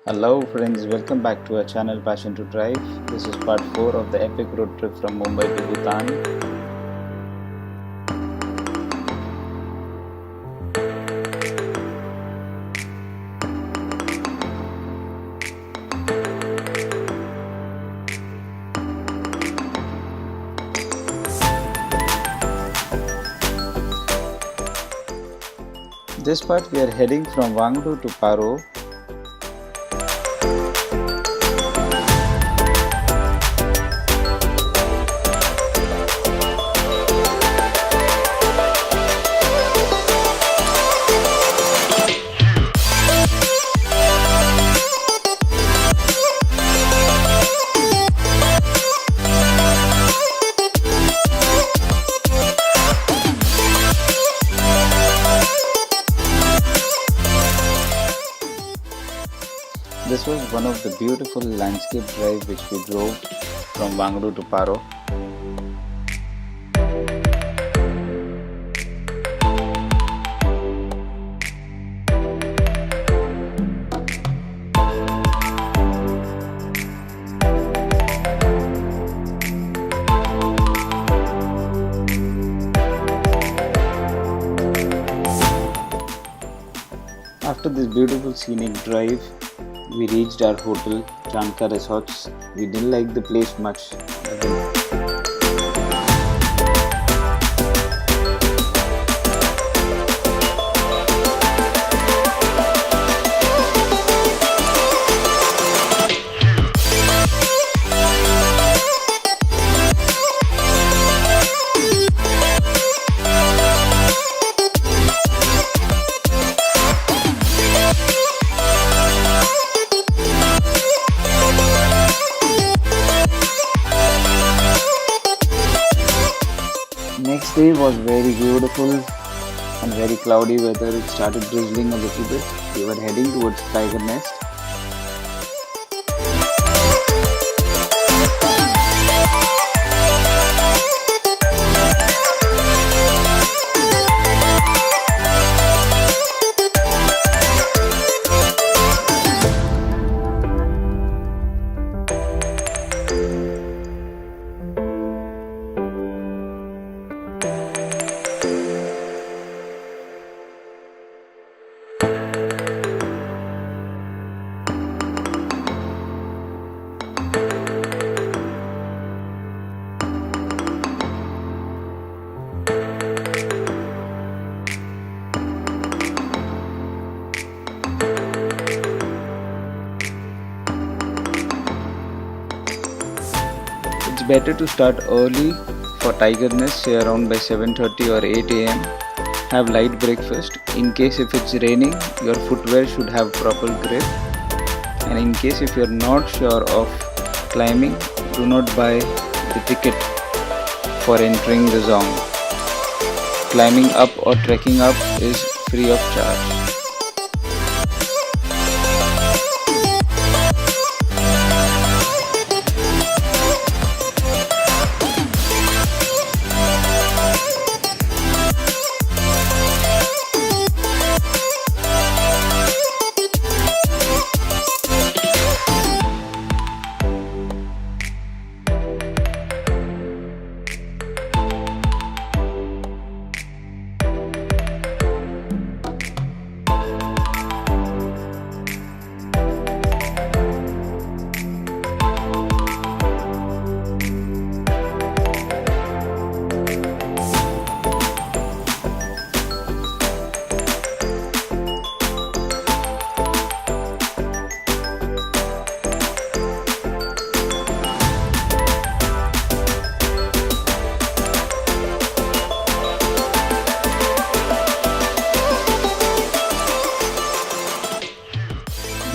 Hello friends, welcome back to our channel Passion to Drive. This is part 4 of the epic road trip from Mumbai to Bhutan. This part we are heading from Wangdo to Paro. This was one of the beautiful landscape drive which we drove from Wangdo to Paro. After this beautiful scenic drive, we reached our hotel, Janka Resorts. We didn't like the place much. Next day was very beautiful and very cloudy weather. It started drizzling a little bit. We were heading towards Tiger Nest. It's better to start early for Tiger Nest, say around by 7:30 or 8 am. Have light breakfast. In case if it's raining, your footwear should have proper grip. And in case if you're not sure of climbing, do not buy the ticket for entering the zone. Climbing up or trekking up is free of charge.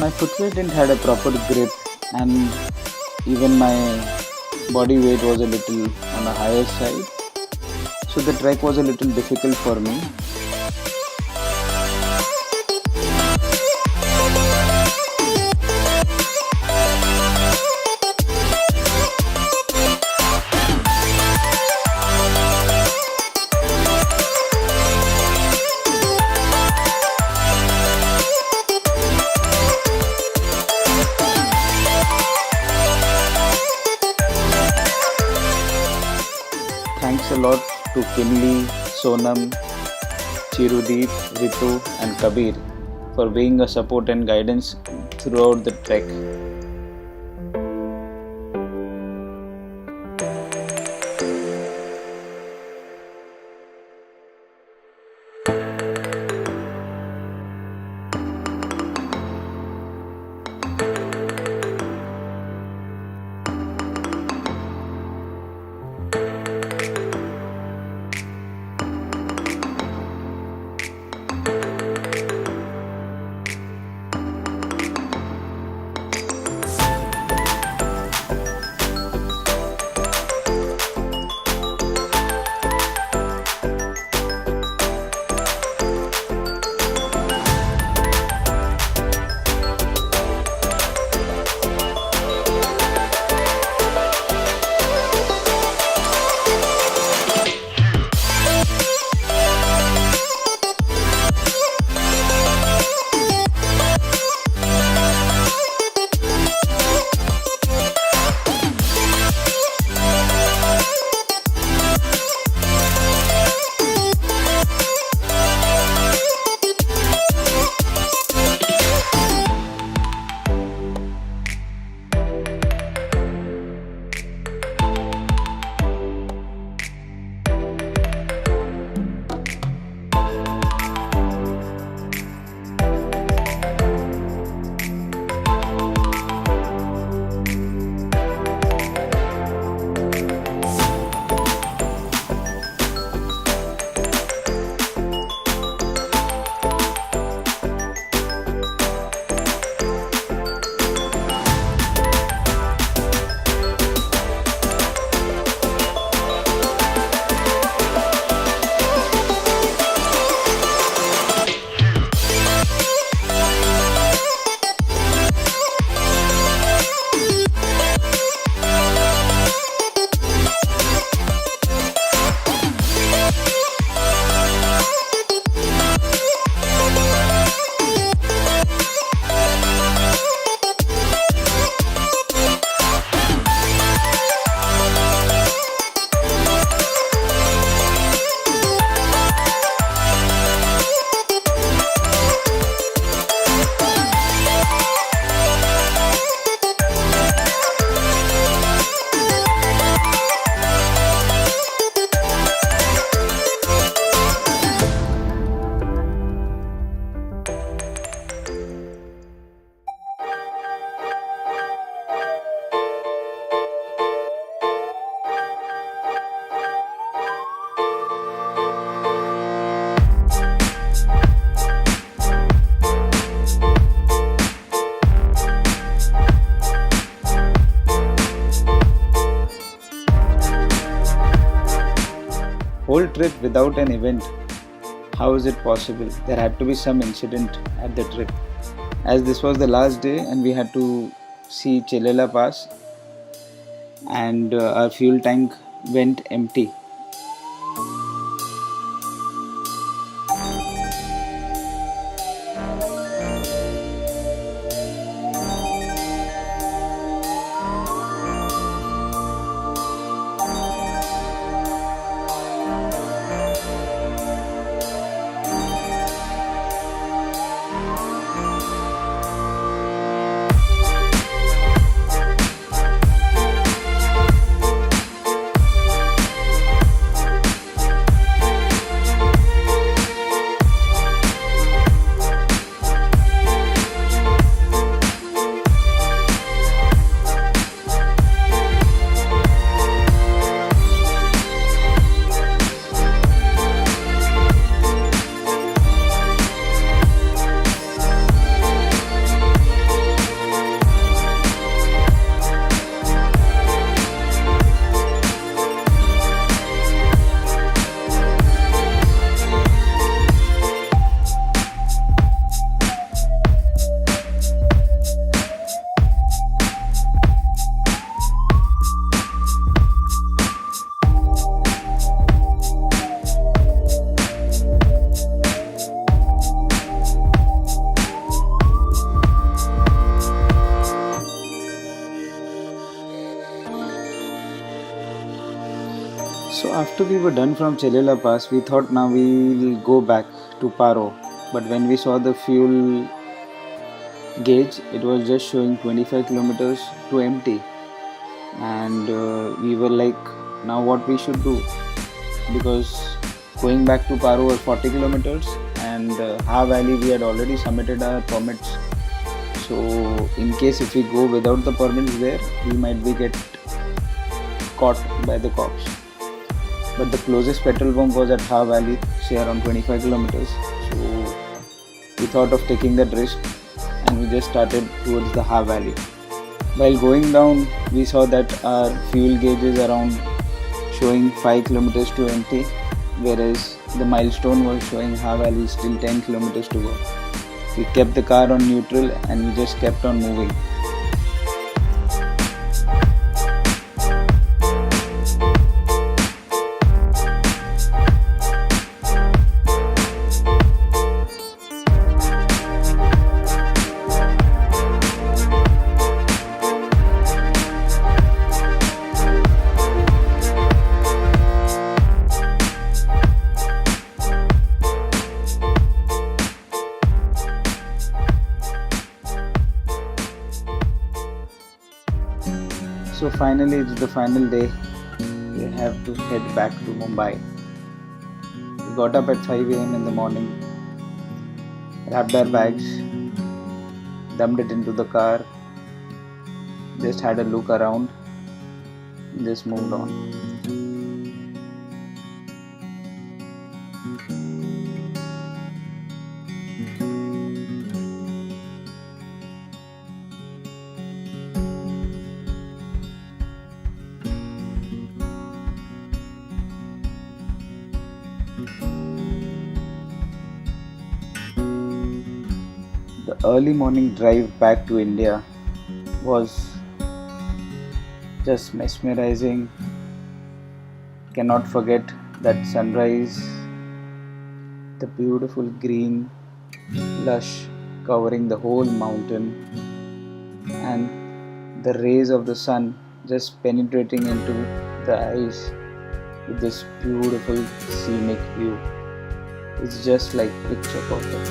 My footwear didn't had a proper grip and even my body weight was a little on the higher side, so the trek was a little difficult for me. lot to Kinli, Sonam, Chirudeep, Ritu, and Kabir for being a support and guidance throughout the trek. Whole trip without an event. How is it possible? There had to be some incident at the trip. As this was the last day and we had to see Chelela Pass, and our fuel tank went empty. So after we were done from Chelula Pass, we thought now we will go back to Paro. But when we saw the fuel gauge, it was just showing 25 kilometers to empty. And we were like, now what we should do? Because going back to Paro was 40 kilometers and Ha Valley we had already submitted our permits. So in case if we go without the permits there, we might be get caught by the cops. But the closest petrol pump was at Ha Valley, say around 25 kilometers. So we thought of taking that risk and we just started towards the Ha Valley. While going down, we saw that our fuel gauge is around showing 5 kilometers to empty, whereas the milestone was showing Ha Valley still 10 kilometers to go. We kept the car on neutral and we just kept on moving. So finally it's the final day. We have to head back to Mumbai. We got up at 5 a.m. in the morning, wrapped our bags, dumped it into the car, just had a look around, and just moved on. The early morning drive back to India was just mesmerizing. Cannot forget that sunrise, the beautiful green, lush covering the whole mountain, and the rays of the sun just penetrating into the eyes with this beautiful scenic view. It's just like picture perfect.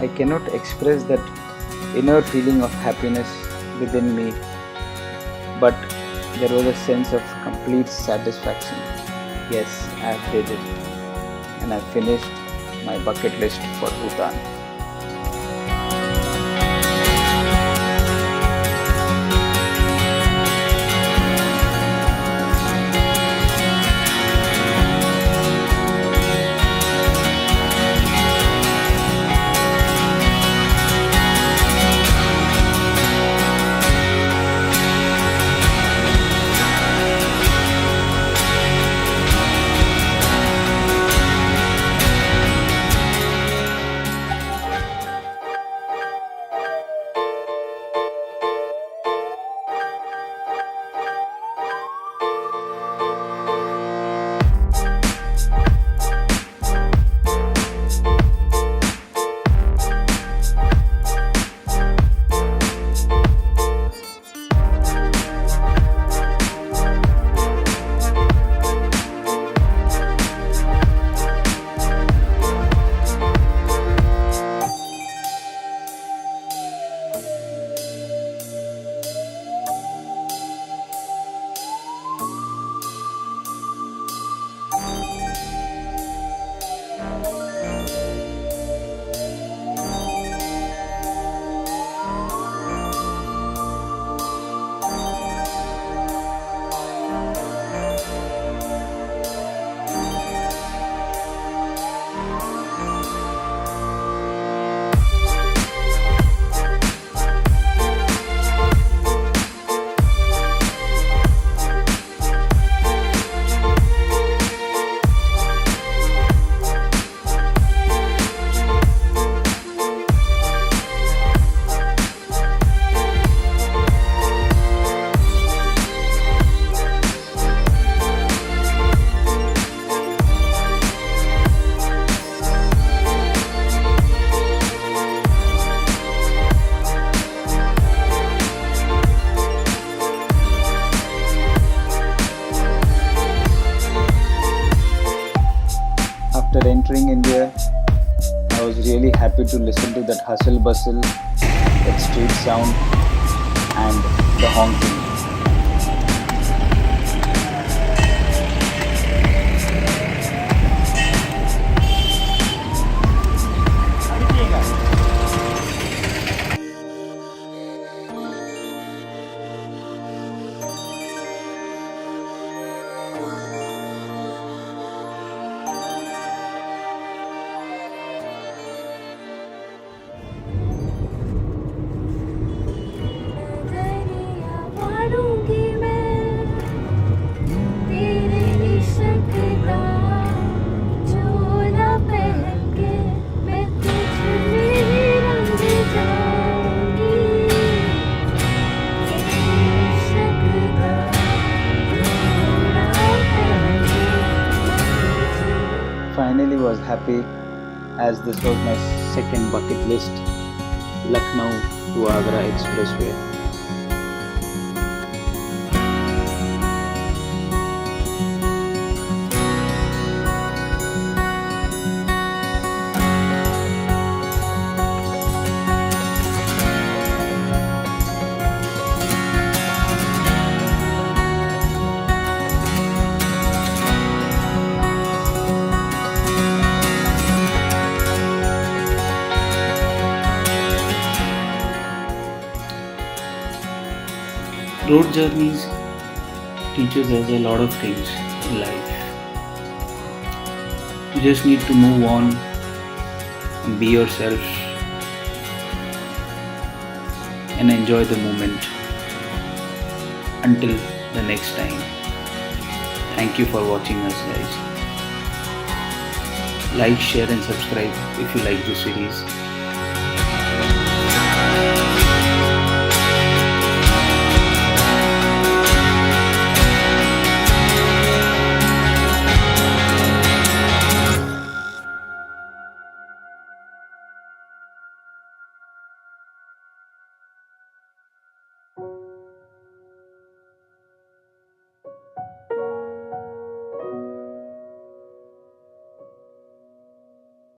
I cannot express that inner feeling of happiness within me, but there was a sense of complete satisfaction. Yes, I have did it, and I finished my bucket list for Bhutan. happy to listen to that hustle bustle, that street sound, and the honking. Finally was happy as this was my second bucket list, Lucknow to Agra Expressway. Road journeys teaches us a lot of things in life. You just need to move on and be yourself and enjoy the moment until the next time. Thank you for watching us, guys. Like, share and subscribe if you like this series.